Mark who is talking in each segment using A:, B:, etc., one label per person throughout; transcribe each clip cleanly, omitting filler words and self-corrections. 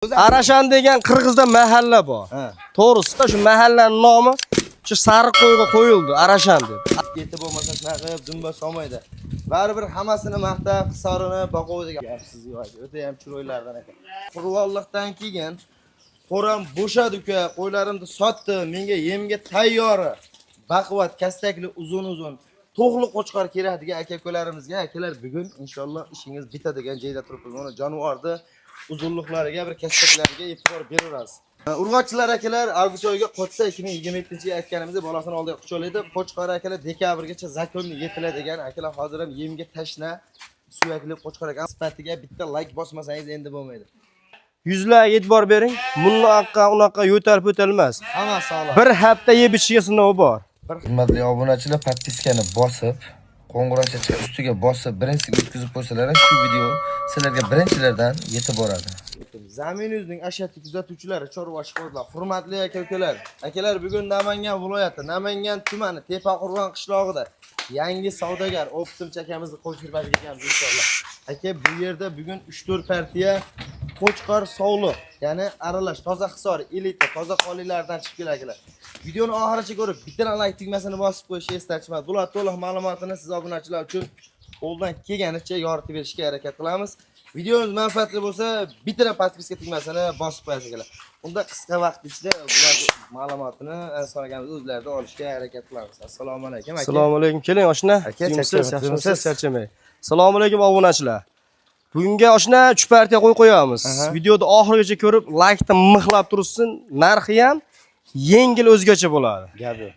A: Arashan degan Qirg'izda mahalla bor. To'g'risida shu mahallaning nomi shu sariq qo'yga qo'yildi, Arashan deb.
B: Yetib bo'lmasa shunaqa qilib dumba solmaydi. Baribir hammasini maqtab, hisorini boquvdigan gapsiz yo'q. O'ta ham chiroylardan ekan. Qurvolliqdan keyin qo'ram bo'shadi uka, qo'ylarimni sotdi, menga yemga tayyori. Baquvvat, kastakli, uzun-uzun to'g'li qo'chqor kerak degan aka-ukalarimizga, akalar bugun inshaalloh ishingiz bitadigan joyda turibmiz. Mana jonivorni uzunliklariga, bir kastaklariga e'tibor beramiz. Urg'ochilar akalar avgust oyiga qochsa 2027-yil aytganimizda bolasini oldiga quchoqlaydi. Qo'chqor akalar dekabrgacha zakonni yetiladigan akalar hozir ham yemga tashna suyakli qo'chqor ekan. Sifatiga bitta like bosmasangiz endi bo'lmaydi.
A: Yuzlar e'tibor bering. Bunaqa unaqa yo'talib o'talmas.
B: Hammasi sog'lom.
A: Bir hafta yeb ichiga sinovi bor.
B: Hurmatli obunachilar, podpiskani bosib, qo'ng'iroqcha ustiga bosib, birinchisiga o'tkazib qo'ysalar, shu video sizlarga birinchilardan yetib boradi. Zaminimizning ashatli kuzatuvchilari, chorva ishqibozlar, hurmatli aka-ukalar. Akalar bugun Namangan viloyati, Namangan tumani, Tepaqo'rg'on qishlog'ida yangi savdogar Optim akamizni qo'shirbaga kelganmiz inshaalloh. Aka, bu yerda bugun 3-4 partiya qo'chqor sovliq, ya'ni aralash, toza hisor, elita, toza qolilardan chiqib keladilar. Videoni oxirigacha ko'rib, bittadan like tugmasini bosib qo'yishni eslatishimiz. Bular to'liq ma'lumotini siz obunachilar uchun qo'ldan kelganicha yoritib berishga harakat qilamiz. Videomiz manfaatli bo'lsa, bittadan podpiska tugmasini bosib qo'yasizlar. Unda qisqa vaqt ichida bular ma'lumotini so'raganimiz o'zlaridan olishga harakat qilamiz. Assalomu alaykum aka.
A: Assalomu alaykum. Keling oshna. Yaxshimisiz? Charchamay. Assalomu alaykum obunachilar. Bugunga oshna 3 partiya qo'yamiz. Videoni oxirigacha ko'rib, like-ni mixlab tursin. Narxi ham yengil o'zgacha bo'ladi.
B: Gapi.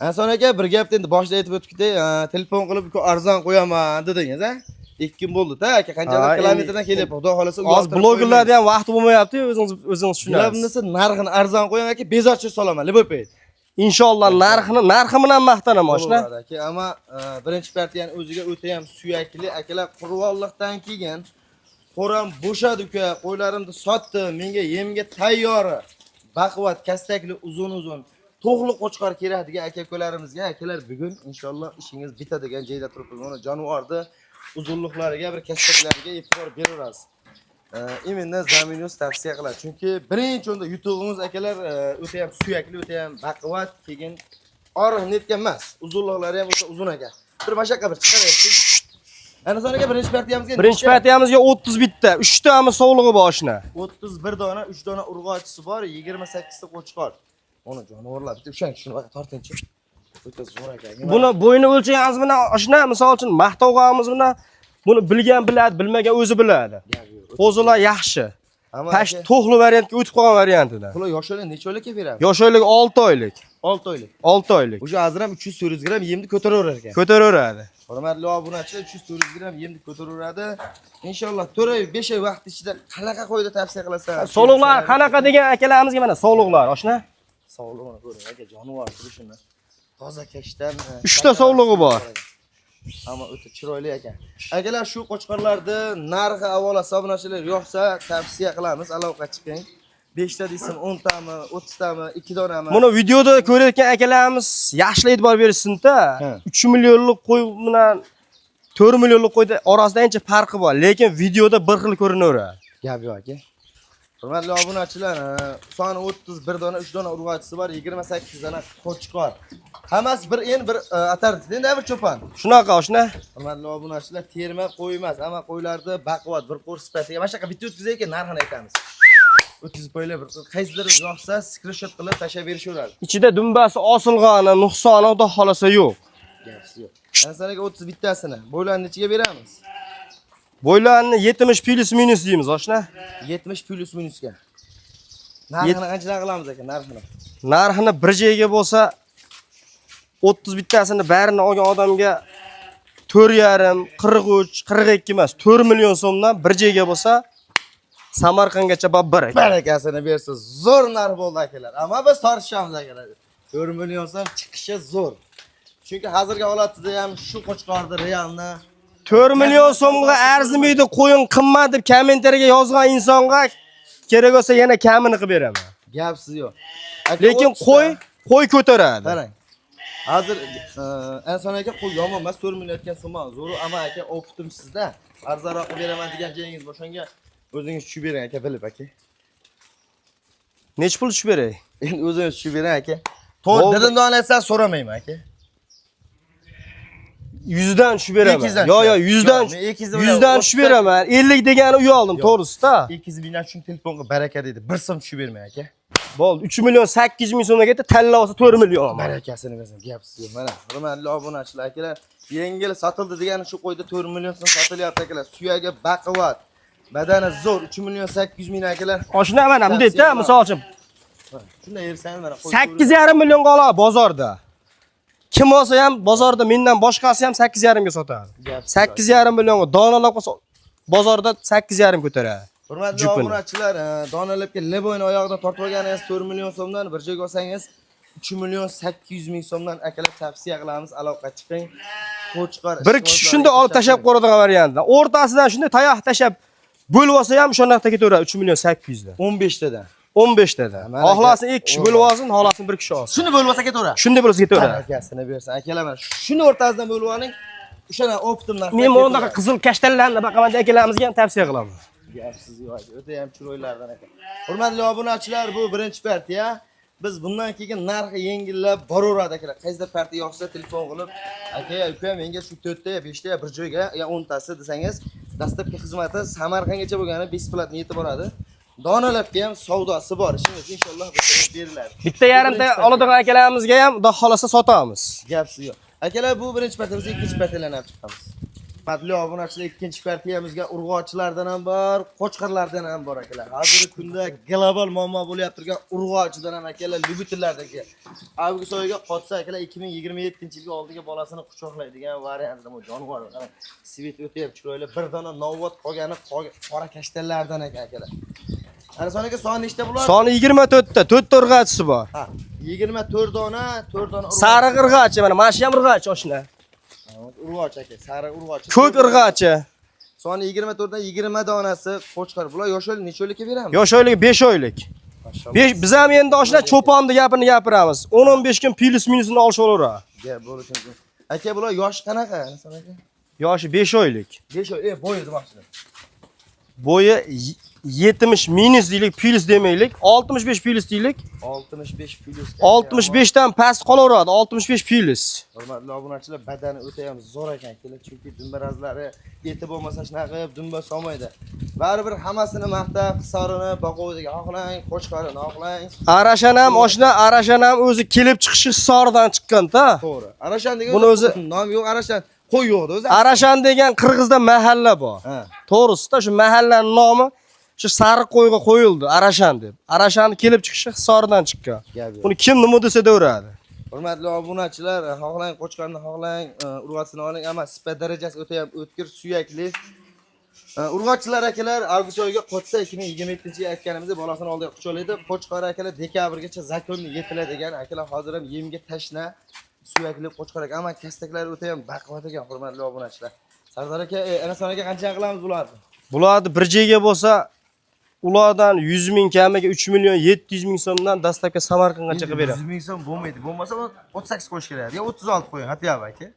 B: Anson aka bir gapni endi boshida aytib o'tdik-da, telefon qilib arzon qo'yaman dedingiz, a? 2 kun bo'ldi-da, aka qanchalar kilometrdan kelyapti. Xudo xolasa
A: hozir blogerlarda ham vaqti bo'lmayapti, o'zingiz tushunasiz.
B: Bunisi narxini arzon qo'yam aka, bezorchi solaman, libopet.
A: Inshaalloh narxi bilan maqtanaman oshna.
B: Aka, ammo birinchi partiyani o'ziga o'ta ham suyakli akalar Qurvolliqdan keyin qo'ram bo'shadi uka, qo'ylarimni sotdi, menga yemga tayyori. Baquvvat, kastakli, uzun-uzun to'g'li qo'chqor kerak degan aka-ukalarimizga, akalar bugun inshaalloh ishingiz bitadigan joyda turibmiz. Mana jonivorni uzunliklariga, bir kastaklariga e'tibor beramiz. Imенно zaminimiz tavsiya qiladi. Chunki birinchi o'rinda yutug'imiz akalar o'ta ham suyakli, o'ta ham baquvvat, keyin oriq netgan emas. Uzunliklari ham o'ta uzun ekan. Bir mashaqqa bir chiqaryapti. Ana so'nga birinchi
A: partiyamizga 30 bitta, 3 tami sovlig'i bor oshna.
B: 31 dona, 3 dona urg'ochisi bor, 28 ta qo'chqor. Ona jonivorlar bitta o'shancha shuni tortinchi. O'ta zo'r ekan.
A: Buni bo'yni o'lchaganimiz bilan oshna, misol uchun maqtovganimiz bilan buni bilgan biladi, bilmagan o'zi biladi. Qo'zilar yaxshi. Tash to'xli variantga o'tib qolgan variantidan.
B: Bular yoshlar necha oylikka beradi?
A: Yosh oylik 6 oylik.
B: 6 oylik.
A: 6 oylik.
B: O'sha hozir ham 300-400 gram yemni ko'taraverar ekan.
A: Ko'taraveradi.
B: Hurmatli obunachilar, 300-400 gram yemni ko'taraveradi. Inshaalloh 4 oy, 5 oy vaqt ichida qanaqa qo'yda tavsiya qilasan?
A: Sog'liqlar qanaqa degan akalarimizga mana sog'liqlar, oshna.
B: Sog'lig'ini ko'ring, aka, jonivor turishini. Toza kashdan
A: 3 ta sog'lig'i bor.
B: Ammo o'ta chiroyli ekan. Akalar, shu qo'chqorlarni narxi avvalo obunachilar yo'qsa tavsiya qilamiz, aloqa chiqing. 5 ta desam 10 tami, 30 tami, 2 donami.
A: Buni videoda ko'rayotgan akalarimiz yaxshi e'tibor bersin-da. 3 millionlik qo'y bilan 4 millionlik qo'yda orasida ancha farqi bor, lekin videoda bir xil ko'rinaveradi.
B: Gap yo'q aka. Hurmatli obunachilar, soni 31 dona, 3 dona urg'ochisi bor, 28 dona qo'chqor. Hammasi bir bir atardi, endi bir cho'pon.
A: Shunaqa oshna.
B: Hurmatli obunachilar, terma qo'y emas, ammo qo'ylarda baquvvat bir qo'r sifatiga mana shunaqa bitta o'tkazayki, narxini aytamiz. O'tkazib qo'ylar, qaysidir yoqsa screenshot qilib tashlab berishaveradi.
A: Ichida dumbasi osilgani, nuqsoni xudo xolasa yo'q.
B: Gapsi yo'q. Ansanaga 30 bittasini bo'ylarni nechiga beramiz?
A: Bo'ylarni 70 plus minus deymiz oshna.
B: 70 plus minusga. Narxini qanchadan qilamiz aka, narxini?
A: Narxini bir joyga bo'lsa 30 bittasini barini olgan odamga 4,5, 43, 42 emas, 4 million so'mdan bir joyga bo'lsa Samarqandgacha babbar ekan.
B: Barakasini bersa zo'r narx bo'ldi akalar. Ammo biz tortishamiz akalar. 4 million so'm chiqishi zo'r. Chunki hozirgi holatda ham shu qo'chqorni realni
A: 4 million so'mga arzimaydi, qo'yin qimmat deb kommentariyaga yozgan insonga kerak bo'lsa yana kamini qilib beraman.
B: Gapsiz yo'q.
A: Lekin qo'y ko'taradi.
B: Qarang. Hozir Anson aka qo'y yomon emas, 4 million aytgan summa zo'r, ammo aka o'qitim sizda. Arzonroq beraman degan joyingiz bo'shanga o'zingiz tushib bering aka, bilib aka.
A: Nech pul tushib beray?
B: Endi o'zingiz tushib bering aka. To'rt dedim donlatsan so'ramayman aka.
A: 100 dan tushib beraman.
B: 200 dan
A: Yo, 100 dan
B: men 200 dan
A: 100 dan tushib beraman. 50 degani uy oldim, to'g'risi-da.
B: 200 mingdan shun telefonga baraka dedi. 1 so'm tushib bermang aka.
A: Bo'ldi, 3 million 800 ming so'mga ketdi, tanlab olsa 4 million.
B: Barakasini bersin, gapsiz yo'q. Mana, hurmatli obunachilar akalar, yengil sotildi degani shu qo'yda 4 million so'm sotilyapti akalar. Suyagi baquvvat. Badani zo'r 3 million 800 ming akalar.
A: Oshna mana bunday-da, misol uchun.
B: Shunday yersangiz mana
A: 8,5 millionga oladi bozorda. Kim olsa ham bozorda mendan boshqasi ham 8,5 ga sotadi. 8,5 millionga donalab qolsa bozorda 8,5 ko'taradi.
B: Hurmatli obunachilar, donalabga leboyni oyog'idan tortib olganingiz 4 million so'mdan bir joyga olsangiz 3 million 800 ming so'mdan akalar tavsiya qilamiz, aloqa chiqing. Qo'chqor.
A: Bir kishi shunda olib tashab qo'yadigan variantda. O'rtasidan shunday tayoq tashab bo'lib olsa ham shunaqda ketaveradi 3 million 800 dan.
B: 15 tadan.
A: 15 tadan. Xohlasin 2 kishi bo'lib olsin, xohlasin 1 kishi olsin.
B: Shuni bo'lib olsa ketaveradi.
A: Shunday bo'lsa ketaveradi.
B: Barakasini bersin. Akalar mana shuni o'rtasidan bo'lib oling. O'shana optimlar.
A: Men bunaqa qizil kashtanlarni baqaman akalarimizga ham tavsiya qilaman.
B: Gapsiz yo'q. O'ta ham chiroylardan aka. Hurmatli obunachilar, bu birinchi partiya. Biz bundan keyin narxi yengillab boraveradi akalar. Qaysi partiya yoqsa telefon qilib, aka, uka menga shu 4 ta, 5 ta bir joyga yo 10 tasi desangiz, dastlabki xizmati Samarqandgacha bo'lgani besplatni yetib boradi. Donalabga ham savdosi bor. Ishingiz inshaalloh beriladi.
A: Bitta yarimta oladigan akalarimizga ham xudo xolasa sotamiz.
B: Gapsiz yo'q. Akalar, bu birinchi partiyamiz, ikkinchi partiyalarni olib chiqamiz. Hurmatli obunachilar, ikkinchi partiyamizga urg'ochilardan ham bor, qo'chqarlardan ham bor akalar. Hozirgi kunda global muammo bo'lib turgan urg'ochidan ham akalar, lyubitellardagi avgust oyiga qotsa akalar 2027-yilga oldiga bolasini quchoqlaydigan variantda bu jonivor qarang. Svet o'tayap chiroyli, bir dona novvot qolgani qora kashtanlardan akalar. Ana soniga soni nechta bo'ladi?
A: Soni 24 ta, 4 ta urg'achisi bor.
B: Ha, 24 dona, 4 dona
A: Sariq urg'achi, mana shu ham urg'achi oshna.
B: urg'och aka, sariq urg'och.
A: Ko'k urg'achi.
B: Soni 24 dan 20 donasi qo'chqar. Bular yosh oylik necha oylikka beramiz?
A: Yosh oylik 5 oylik. Biz ham endi oshna cho'ponni gapini gapiramiz. 10-15 kun plus minusini olib olaveradi.
B: Gap bo'lishi mumkin. Aka, bular yosh qanaqa? Nasan aka?
A: Yoshi 5 oylik.
B: 5 oy. Bo'yi demoqchiman.
A: Bo'yi 70 minus deylik, plus demaylik, 65 plus deylik.
B: 65 plus.
A: 65 dan past qolaveradi, 65 plus.
B: Hurmatli obunachilar, badani o'ta ham zo'r ekan, chunki dumbarazlari eti bo'lmasa shunaqa qilib dumba solmaydi. Baribir hammasini maqtab, hisorini, boqoviga oqlang, qo'chqarini oqlang.
A: Arashan ham oshna, Arashan ham o'zi kelib chiqishi Hisoridan chiqqan-da.
B: To'g'ri. Arashan degan
A: buni o'zi
B: nom yo'q, Arashan qo'y yo'qdi o'zi.
A: Arashan degan Qirg'izda mahalla bor. To'g'risi-da, shu mahallaning nomi shu sariq qo'yga qo'yildi, Arashan deb. Arashanni kelib chiqishi Hisoridan chiqqan. Buni kim nima desa deveradi.
B: Hurmatli obunachilar, xohlang qo'chqarni, xohlang urg'ochini oling, ammo sifat darajasi o'ta ham o'tkir, suyakli. Urg'ochilar akalar avgust oyiga qotsa 2027-yil aytganimizda bolasini oldiga quchoqlaydi. Qo'chqar akalar dekabrgacha zakonni yetiladigan akalar hozir ham yemga tashna, suyakli qo'chqar aka, ammo kastaklari o'ta ham baquvvat ekan hurmatli obunachilar. Sardor aka, ana soniga qancha qilamiz bularni?
A: Bularni bir joyga bo'lsa ulardan 100 ming kamiga 3 million 700 ming so'mdan dastlabki Samarqandgacha qilib beradi.
B: 100 ming so'm bo'lmaydi. Bo'lmasa 38 qo'yish kerak. Yo 36 qo'ying, Hatiyab aka.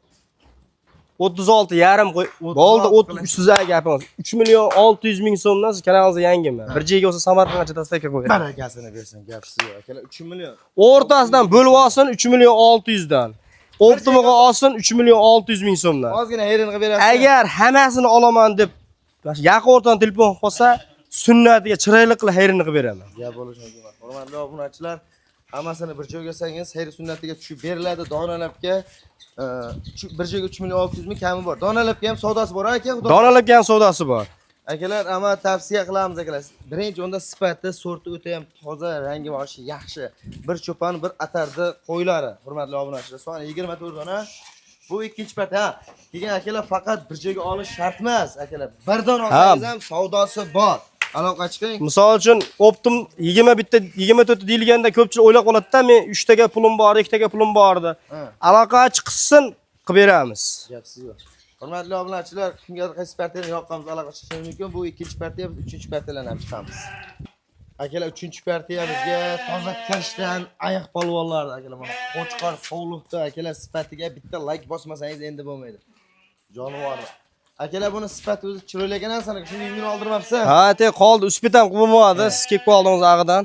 A: 36 yarim qo'y. Bo'ldi, 33 sizga gapimiz. 3 million 600 ming so'mdan kanalingizga yangimi. Bir joyga bo'lsa Samarqandgacha dastlabki qo'yadi.
B: Barakasini bersin, gapsiz yo'q akalar. 3 million.
A: O'rtasidan bo'lib olsin 3 million 600 dan. Optimaga olsin 3 million 600 ming so'mdan.
B: Ozgina herin qilib berasiz.
A: Agar hammasini olaman deb yaqin o'rtadan telefon qilsa, sunnatiga chiroyli qilib hayrini qilib beraman.
B: Gap bo'lishi mumkin. Hurmatli obunachilar, hammasini bir joyga olsangiz, hayri sunnatiga tushib beriladi. Donalabga bir joyga 3 million 600 ming kami bor. Donalabga ham savdosi bor aka, xudo.
A: Donalabga ham savdosi bor.
B: Akalar, ammo tavsiya qilamiz akalar. Birinchi o'rinda sifati, sorti o'ta ham toza, rangi boshi yaxshi. Bir cho'pon, bir atardi qo'ylari. Hurmatli obunachilar, soni 24 dona. Bu ikkinchi part. Ha, keyin akalar faqat bir joyga olish shart emas, akalar. Bir dona olsangiz ham savdosi bor. Aloqa chiqing.
A: Misol uchun Optim 24 deyilganda ko'pchilik o'ylab qoladi-da, men 3 taga pulim bor, 2 taga pulim bordi. Aloqa chiqsin, qilib beramiz.
B: Gapsiz yo'q. Hurmatli obunachilar, kimga qaysi partiyani yoqqanmiz aloqa chiqishi mumkin. Bu ikkinchi partiya, biz uchinchi partiyalarni ham chiqamiz. Akalar, uchinchi partiyamizga toza kashtan ayiq polvonlar akalar, mana qo'chqor sovliqda akalar, sifatiga bitta like bosmasangiz endi bo'lmaydi. Jonivorlar. Akalar, buni sifati o'zi chiroyli ekan, sana shuni yengini oldirmabsiz.
A: Ha, qoldi, uspitam qilmadi, siz kelib qoldingiz ag'idan.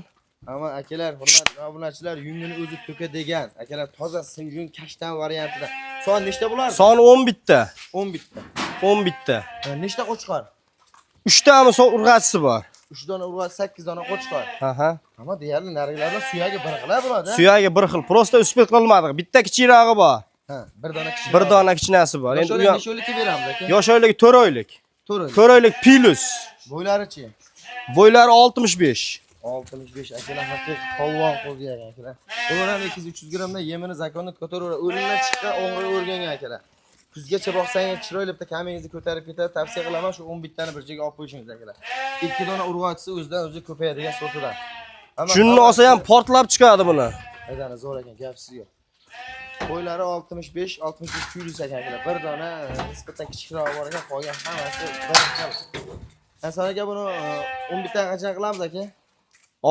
B: Ama akalar, hurmatli obunachilar, yungini o'zi to'ka degan. Akalar toza sinjun kashtan variantida. Son nechta bo'lardi?
A: Soni 10 bitta.
B: 10 bitta.
A: 10 bitta.
B: Nechta qo'chqor?
A: 3 tami urg'achisi bor.
B: 3 dona urg'ach, 8 dona qo'chqor.
A: Aha.
B: Ama deyarli narigilarda suyagi bir xil bo'ladi.
A: Suyagi bir xil. Prosta uspet qilmadik. Bitta kichirog'i bor.
B: Ha, bir dona kichik.
A: Bir dona kichinasi bor.
B: Endi u nechalik beramiz aka?
A: yosh oyligi 4 oylik.
B: 4 oylik.
A: 4 oylik pilus.
B: Bo'ylarichi?
A: Bo'ylari 65.
B: 65 akalar haqiqiy polvon qo'lga akalar. Ular ham 200-300 grammdan yemini zakonni ko'taraveradi. O'limdan chiqqan o'g'ri o'rgangan akalar. Kuzgacha boqsangiz chiroyli bitta kamingizni ko'tarib ketadi. Tavsiya qilaman shu 10 bittani bir joyga olib qo'yishingiz akalar. 2 dona urg'achisi o'zidan o'zi ko'payadigan sortidan.
A: Shunni olsa ham portlab chiqadi buni.
B: Aytani zo'r ekan, gapsiz yo'q. Bo'ylari 65 kuylis ekan akalar. Bir dona nisbatan kichikroq bor ekan, qolgan hammasi bir xil. Asal aka buni 10 bittadan qancha qilamiz aka?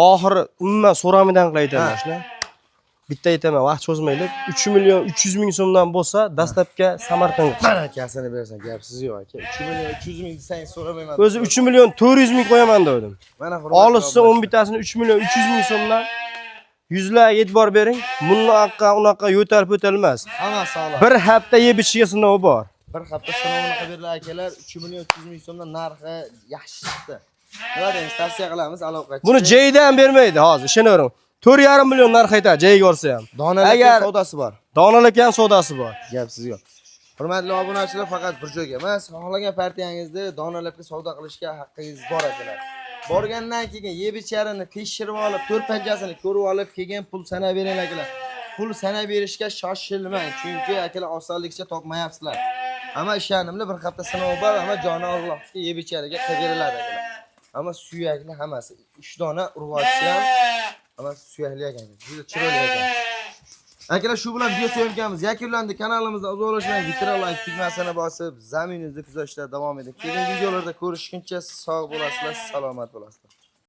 A: Oxiri umuman so'ramidan qilaytaman shuni. Bitta aytaman, vaqt cho'zmaylik. 3 million 300 ming so'mdan bo'lsa, dastlabki Samarqandga.
B: Mana akasini bersan, gapsiz yo'q aka. 3 million 300 ming desangiz so'ramayman.
A: O'zi 3 million 400 ming qo'yaman dedim.
B: Mana
A: Olishsa 10 bittasini 3 million 300 ming so'mdan yuzlar e'tibor bering. Bunaqa unaqa yo'talib o'talmas.
B: Hamma sog'lom.
A: Bir hafta yeb ichiga sinovi bor.
B: Bir hafta sinovini qilib berdilar akalar. 3 million 300 ming so'mdan narxi yaxshi chiqdi. Nima deymiz, tavsiya qilamiz aloqachi.
A: Buni jaydan bermaydi hozir, ishonavering. 4,5 million narx aytadi jayga olsa ham.
B: Donalik ham savdosi bor.
A: Donalik ham savdosi bor.
B: Gapsiz yo'q. Hurmatli obunachilar, faqat bir joyga emas, xohlagan partiyangizda donalabga savdo qilishga haqqingiz bor akalar. Borgandan keyin yeb icharini tekshirib olib, to'rt panjasini ko'rib olib, keyin pul sanab bering akalar. Pul sanab berishga shoshilmang, chunki akalar osonlikcha topmayapsizlar. Amma ishonimli bir hafta sinov bor, amma joni Allohga yeb ichariga qilib beriladi akalar. Amma suyakli hammasi 3 dona urg'ochisi ham amma suyakli ekan. Juda chiroyli ekan. Akalar, shu bilan video syomkamiz yakunlandi. Kanalimizda uzoqlashmang, bitta like tugmasini bosib, zaminingizni kuzatishda davom eding. Keyingi videolarda ko'rishguncha sog' bo'lasizlar, salomat bo'lasizlar.